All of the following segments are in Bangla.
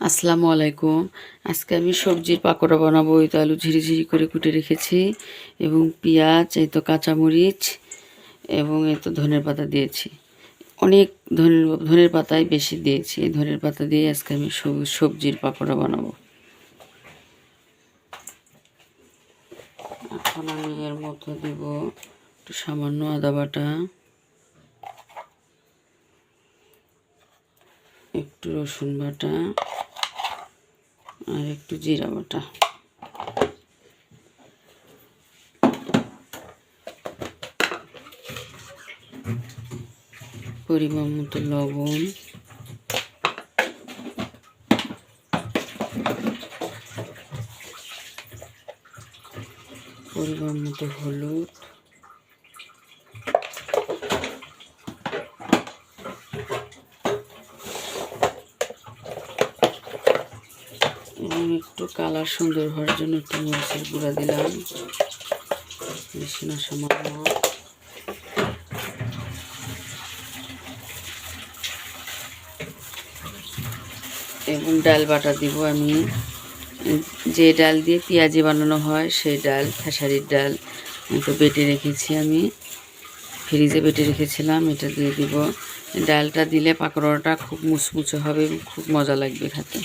আসসালামু আলাইকুম। আজকে আমি সবজির পাকোড়া বানাবো। এই তো আলু ঝিরিঝিরি করে কুটে রেখেছি এবং পেঁয়াজ, এই তো কাঁচামরিচ এবং এই তো ধনের পাতা দিয়েছি। অনেক ধনের পাতাই বেশি দিয়েছি। এই ধনের পাতা দিয়ে আজকে আমি সবজির পাকোড়া বানাবো। এখন আমি এর মধ্যে দেব একটু সামান্য আদা বাটা, একটু রসুন বাটা আর একটু জিরা বাটা। পরিমাণ মতো লবণ, পরিমাণ মতো হলুদ, এবং একটু কালার সুন্দর হওয়ার জন্য একটু মরিচের গুঁড়া দিলাম, বেশি না সামান্য। এবং ডাল বাটা দিব আমি, যে ডাল দিয়ে পেঁয়াজি বানানো হয় সেই ডাল, খেসারির ডাল তো বেটে রেখেছি, আমি ফ্রিজে বেটে রেখেছিলাম, এটা দিয়ে দিব। ডালটা দিলে পাকোড়াটা খুব মুচমুচে হবে এবং খুব মজা লাগবে খেতে।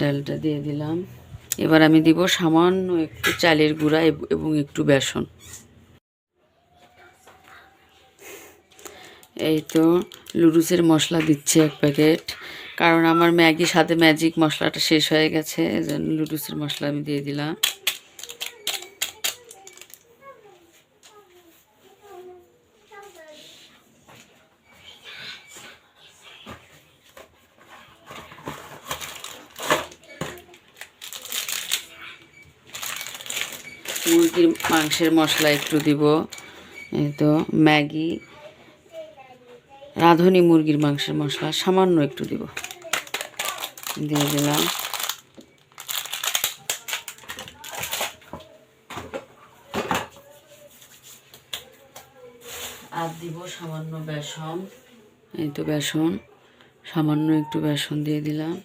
ডালটা দিয়ে দিলাম। এবার আমি দিব সামান্য একটু চালের গুঁড়া এবং একটু বেসন। এই তো লুডুসের মশলা দিচ্ছে 1 প্যাকেট, কারণ আমার ম্যাগির সাথে ম্যাজিক মশলাটা শেষ হয়ে গেছে, এজন্য লুডুসের মশলা আমি দিয়ে দিলাম। মুরগির মাংসের মশলা একটু দিব। এই তো ম্যাগি, রাঁধুনি মুরগির মাংসের মশলা সামান্য একটু দিব, দিয়ে দিলাম। আর দিব সামান্য বেসন। এই তো বেসন, সামান্য একটু বেসন দিয়ে দিলাম,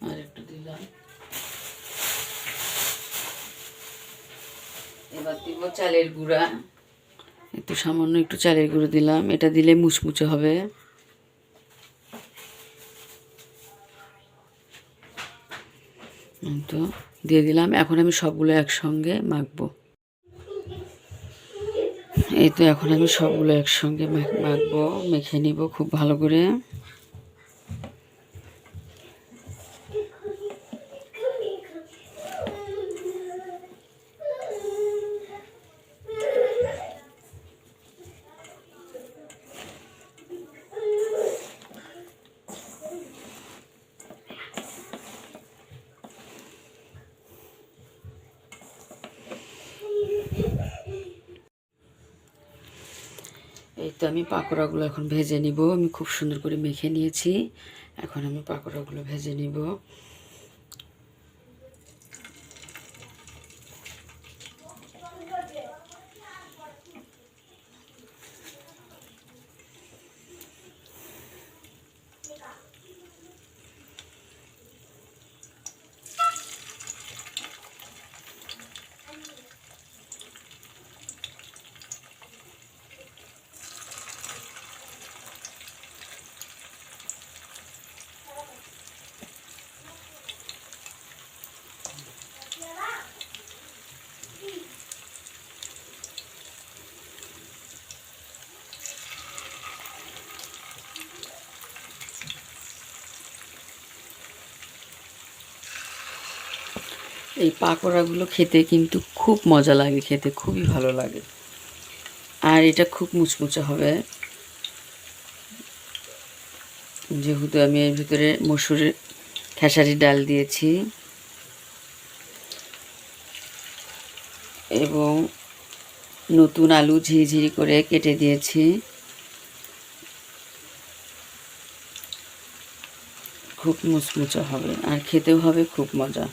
আর একটু দিলাম। এবার দিব চালের গুঁড়া, একটু সামান্য একটু চালের গুঁড়ো দিলাম, এটা দিলে মুচমুচে হবে। তো দিয়ে দিলাম। এখন আমি সবগুলো একসঙ্গে মাখবো। এই তো এখন আমি সবগুলো একসঙ্গে মাখবো, মেখে নিব খুব ভালো করে। এই তো আমি পাকোড়াগুলো এখন ভেজে নিব। আমি খুব সুন্দর করে মেখে নিয়েছি, এখন আমি পাকোড়াগুলো ভেজে নিব। এই পাকোড়াগুলো খেতে কিন্তু খুব মজা লাগে, খেতে খুবই ভালো লাগে, আর এটা খুব মুচমুচে হবে, যেহেতু আমি এর ভিতরে মসুরের খেসারির ডাল দিয়েছি এবং নতুন আলু ঝিরিঝিরি করে কেটে দিয়েছি। খুব মুচমুচে হবে আর খেতেও হবে খুব মজা।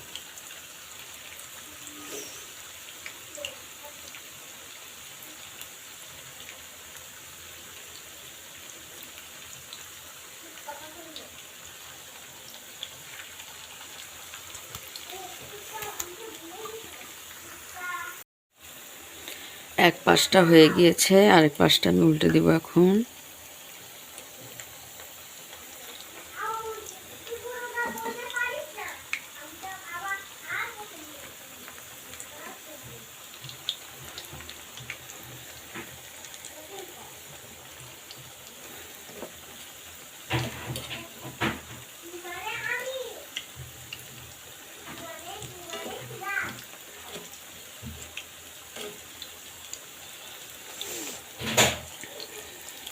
এক পাশটা হয়ে গিয়েছে, আরেক পাশটা আমি উল্টে দিব এখন।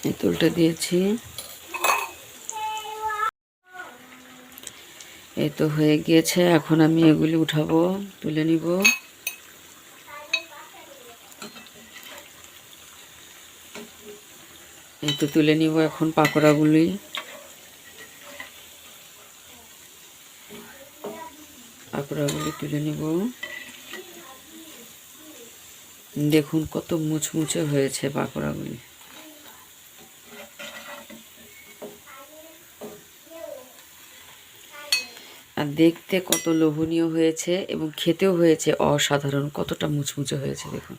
এই তো উল্টে দিয়েছি। এই তো হয়ে গিয়েছে, এখন আমি এগুলি উঠাবো, তুলে নিব। এই তো তুলে নিব এখন পাকোড়াগুলি। পাকোড়াগুলি তুলে নিব। দেখুন কত মুচমুচে হয়েছে পাকোড়াগুলি। আর দেখতে কত লোভনীয় হয়েছে এবং খেতেও হয়েছে অসাধারণ, কতটা মুচমুচে হয়েছে দেখুন।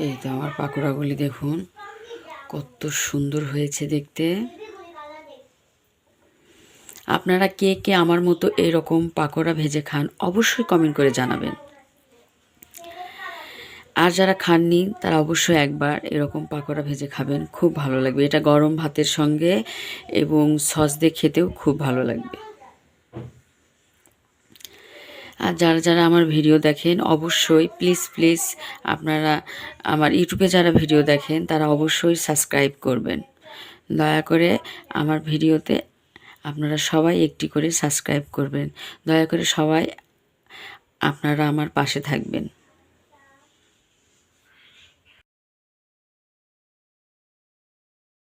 এই তো আমার পাকোড়াগুলি দেখুন কত সুন্দর হয়েছে দেখতে। আপনারা কে কে আমার মতো এরকম পাকোড়া ভেজে খান অবশ্যই কমেন্ট করে জানাবেন। আর যারা খাননি তারা অবশ্যই একবার এরকম পাকোড়া ভেজে খাবেন, খুব ভালো লাগবে। এটা গরম ভাতের সঙ্গে এবং সস দিয়ে খেতেও খুব ভালো লাগবে। আর যারা যারা আমার ভিডিও দেখেন অবশ্যই প্লিজ আপনারা আমার ইউটিউবে যারা ভিডিও দেখেন তারা অবশ্যই সাবস্ক্রাইব করবেন। দয়া করে আমার ভিডিওতে আপনারা সবাই একটি করে সাবস্ক্রাইব করবেন। দয়া করে সবাই আপনারা আমার পাশে থাকবেন।